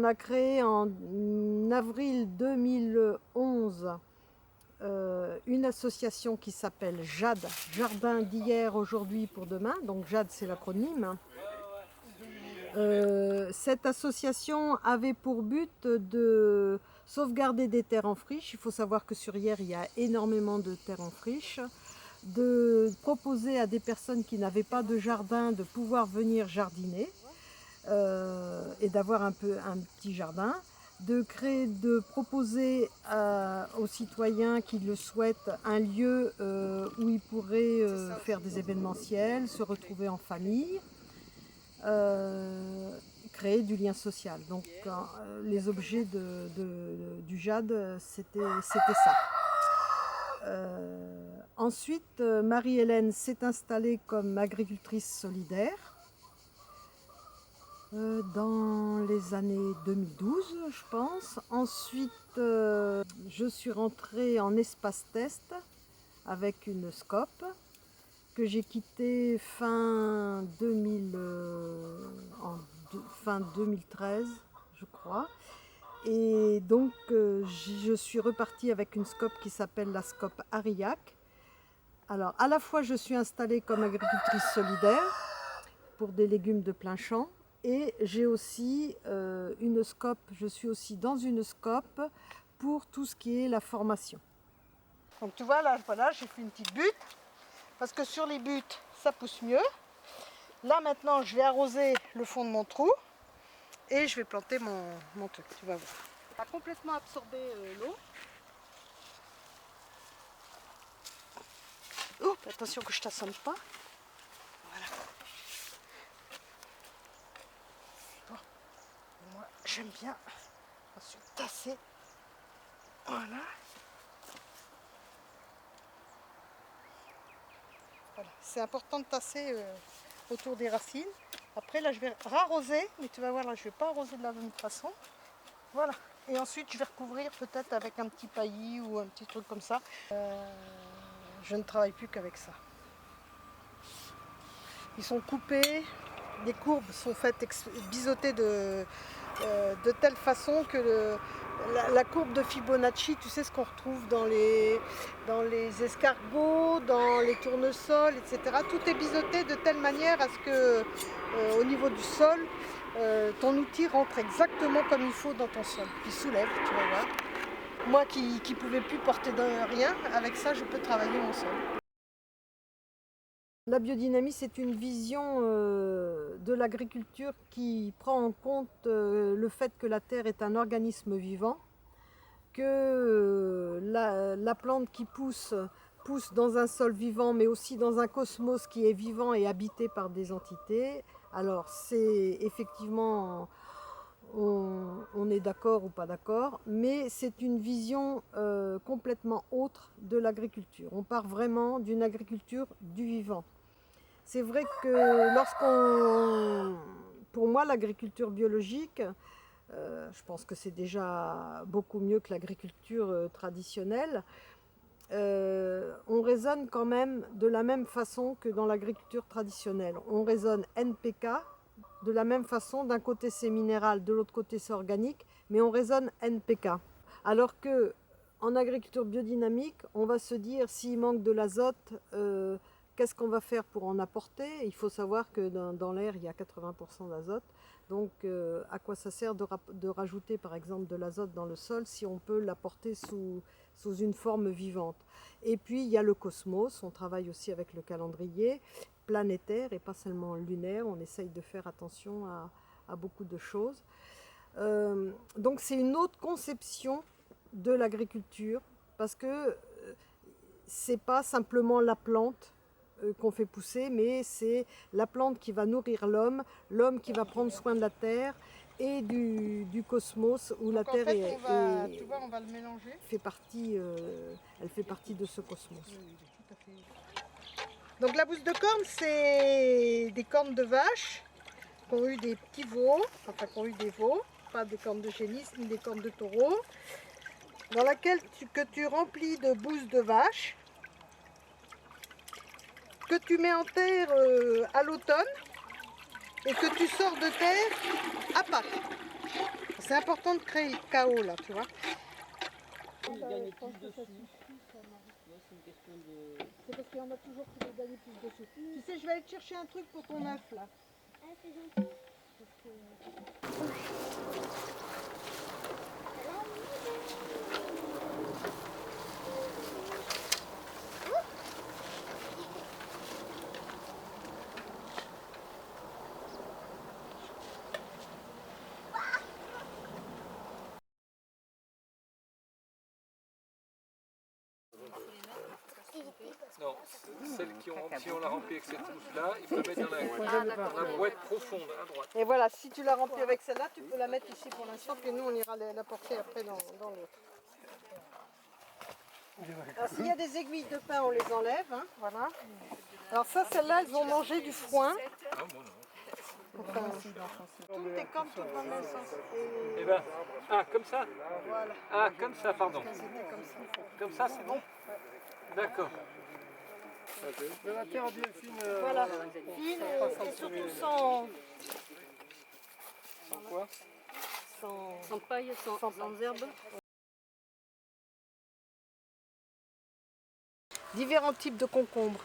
a créé en avril 2011 une association qui s'appelle JAD, Jardin d'hier, aujourd'hui pour demain. Donc JAD, c'est l'acronyme. Cette association avait pour but de sauvegarder des terres en friche. Il faut savoir que sur Hyères, il y a énormément de terres en friche. De proposer à des personnes qui n'avaient pas de jardin de pouvoir venir jardiner et d'avoir un petit jardin. De proposer aux citoyens qui le souhaitent un lieu où ils pourraient faire des événementiels, se retrouver en famille. Créer du lien social. Donc les objets du JAD, c'était ça. Ensuite, Marie-Hélène s'est installée comme agricultrice solidaire dans les années 2012, je pense. Ensuite, je suis rentrée en espace test avec une SCOP que j'ai quitté fin 2013, je crois. Et donc, je suis repartie avec une SCOP qui s'appelle la SCOP Arillac. Alors, à la fois, je suis installée comme agricultrice solidaire pour des légumes de plein champ. Et j'ai aussi une SCOP, je suis aussi dans une SCOP pour tout ce qui est la formation. Donc tu vois, là, voilà, j'ai fait une petite butte. Parce que sur les buttes, ça pousse mieux. Là, maintenant, je vais arroser le fond de mon trou et je vais planter mon truc, tu vas voir. Ça a complètement absorbé l'eau. Oups, attention que je ne t'assomme pas. Voilà. Bon. Moi, j'aime bien ensuite tasser. Voilà. Voilà. C'est important de tasser autour des racines. Après là je vais rarroser, mais tu vas voir là je ne vais pas arroser de la même façon. Voilà. Et ensuite je vais recouvrir peut-être avec un petit paillis ou un petit truc comme ça. Je ne travaille plus qu'avec ça. Ils sont coupés, les courbes sont faites biseautées de telle façon que la courbe de Fibonacci, tu sais ce qu'on retrouve dans les escargots, dans les tournesols, etc. Tout est biseauté de telle manière à ce que, au niveau du sol, ton outil rentre exactement comme il faut dans ton sol. Puis soulève, tu vas voir. Moi qui ne pouvais plus porter de rien, avec ça je peux travailler mon sol. La biodynamie, c'est une vision de l'agriculture qui prend en compte le fait que la terre est un organisme vivant, que la plante qui pousse dans un sol vivant, mais aussi dans un cosmos qui est vivant et habité par des entités. Alors c'est effectivement, on est d'accord ou pas d'accord, mais c'est une vision complètement autre de l'agriculture. On part vraiment d'une agriculture du vivant. C'est vrai que pour moi, l'agriculture biologique, je pense que c'est déjà beaucoup mieux que l'agriculture traditionnelle. On raisonne quand même de la même façon que dans l'agriculture traditionnelle. On raisonne NPK de la même façon, d'un côté c'est minéral, de l'autre côté c'est organique, mais on raisonne NPK. Alors que en agriculture biodynamique, on va se dire s'il manque de l'azote, qu'est-ce qu'on va faire pour en apporter? Il faut savoir que dans l'air, il y a 80% d'azote. Donc, à quoi ça sert de rajouter, par exemple, de l'azote dans le sol si on peut l'apporter sous une forme vivante? Et puis, il y a le cosmos. On travaille aussi avec le calendrier planétaire et pas seulement lunaire. On essaye de faire attention à beaucoup de choses. Donc, c'est une autre conception de l'agriculture parce que c'est pas simplement la plante qu'on fait pousser, mais c'est la plante qui va nourrir l'homme, l'homme qui va prendre soin de la terre et du cosmos où la terre tu vois, on va le mélanger. Elle fait partie de ce cosmos. Oui, tout à fait. Donc la bouse de corne, c'est des cornes de vache qui ont eu des petits veaux, enfin qui ont eu des veaux, pas des cornes de génisse ni des cornes de taureau, dans laquelle tu remplis de bouse de vache, que tu mets en terre à l'automne et que tu sors de terre à Pâques. C'est important de créer le chaos là, tu vois. C'est parce qu'il y en a toujours qui veulent gagner plus de sous. Tu sais, je vais aller te chercher un truc pour ton œuf là. Ah, c'est gentil. Non, celles qui ont, si on la remplit avec cette mousse-là, il faut la mettre dans la boîte profonde à droite. Et voilà, si tu la remplis avec celle-là, tu peux la mettre ici pour l'instant, puis nous on ira la porter après dans l'autre. Alors s'il y a des aiguilles de pain, on les enlève, hein, voilà. Alors ça, celles-là, elles vont manger du foin. Ah, moi non. Enfin, toutes tes cornes tournent dans le même sens. Eh ben, ah, comme ça. Voilà. Ah, comme ça, pardon. C'était comme ça. Comme ça, c'est bon. D'accord. De la terre bien fine. Voilà, fine et surtout sans... Sans quoi? Sans paille, sans herbe. Différents types de concombres.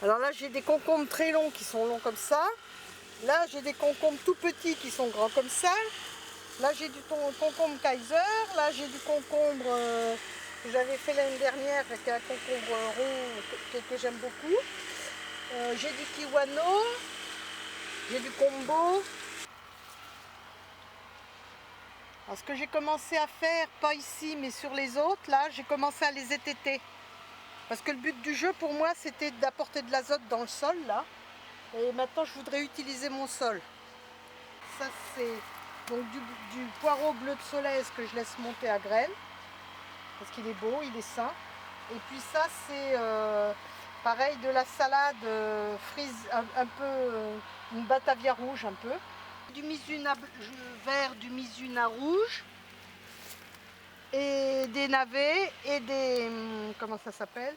Alors là, j'ai des concombres très longs qui sont longs comme ça. Là, j'ai des concombres tout petits qui sont grands comme ça. Là, j'ai du concombre Kaiser. Là, j'ai du concombre que j'avais fait l'année dernière, qui est un concombre rond que j'aime beaucoup. J'ai du kiwano. J'ai du combo. Alors, ce que j'ai commencé à faire, pas ici, mais sur les autres, là, j'ai commencé à les étêter. Parce que le but du jeu, pour moi, c'était d'apporter de l'azote dans le sol, là. Et maintenant, je voudrais utiliser mon sol. Ça, c'est donc du poireau bleu de Solèze que je laisse monter à graines. Parce qu'il est beau, il est sain. Et puis ça, c'est pareil, de la salade frise, un peu, une batavia rouge, un peu. Du mizuna vert, du mizuna rouge. Et des navets et des... comment ça s'appelle?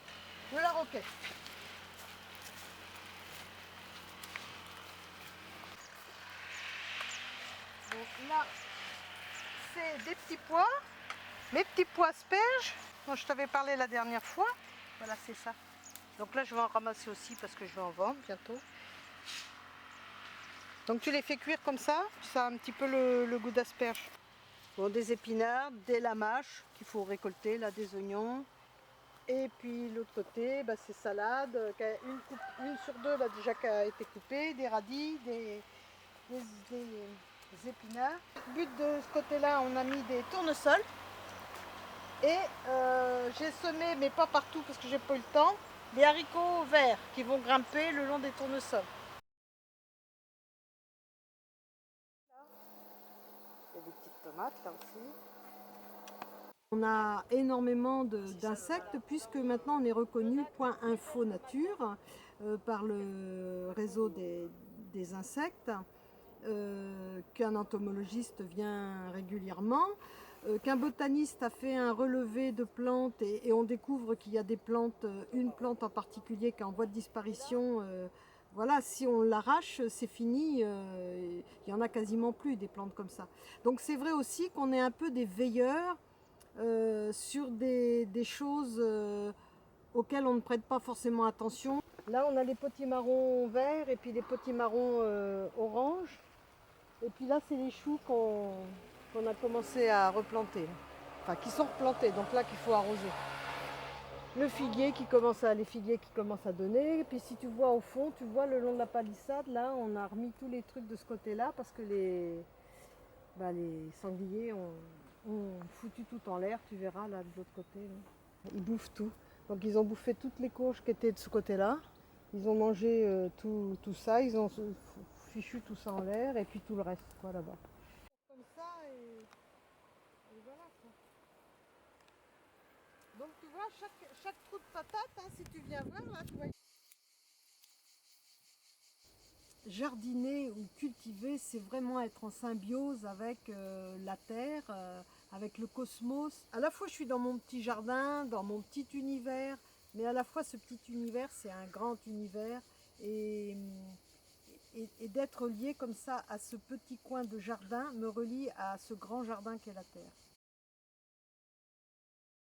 De la roquette. Donc là, c'est des petits pois. Mes petits pois asperges, dont je t'avais parlé la dernière fois. Voilà, c'est ça. Donc là, je vais en ramasser aussi parce que je vais en vendre bientôt. Donc tu les fais cuire comme ça a un petit peu le goût d'asperge. Bon, des épinards, des lamaches qu'il faut récolter, là des oignons. Et puis l'autre côté, bah, c'est salade, une sur deux là, déjà qui a été coupée, des radis, des épinards. Le but de ce côté-là, on a mis des tournesols. Et j'ai semé, mais pas partout parce que j'ai pas eu le temps, des haricots verts qui vont grimper le long des tournesols. Il y a des petites tomates là aussi. On a énormément d'insectes puisque maintenant on est reconnu Point Info Nature par le réseau des insectes, qu'un entomologiste vient régulièrement, qu'un botaniste a fait un relevé de plantes et on découvre qu'il y a des plantes, une plante en particulier qui est en voie de disparition. Voilà, si on l'arrache, c'est fini, il n'y en a quasiment plus des plantes comme ça. Donc c'est vrai aussi qu'on est un peu des veilleurs sur des choses auxquelles on ne prête pas forcément attention. Là on a les potimarrons verts et puis les potimarrons orange. Et puis là c'est les choux qu'on a commencé à replanter. Enfin qui sont replantés, donc là qu'il faut arroser. Le figuier les figuiers qui commencent à donner. Et puis si tu vois au fond, tu vois le long de la palissade, là on a remis tous les trucs de ce côté-là parce que les sangliers ont foutu tout en l'air, tu verras là de l'autre côté. Là. Ils bouffent tout. Donc ils ont bouffé toutes les courges qui étaient de ce côté-là. Ils ont mangé tout ça, ils ont fichu tout ça en l'air et puis tout le reste quoi là-bas. Comme ça et voilà quoi. Donc tu vois chaque trou de patate, hein, si tu viens voir là, tu vois. Jardiner ou cultiver, c'est vraiment être en symbiose avec la terre, avec le cosmos. À la fois je suis dans mon petit jardin, dans mon petit univers, mais à la fois ce petit univers c'est un grand univers et Et d'être lié comme ça à ce petit coin de jardin me relie à ce grand jardin qu'est la terre.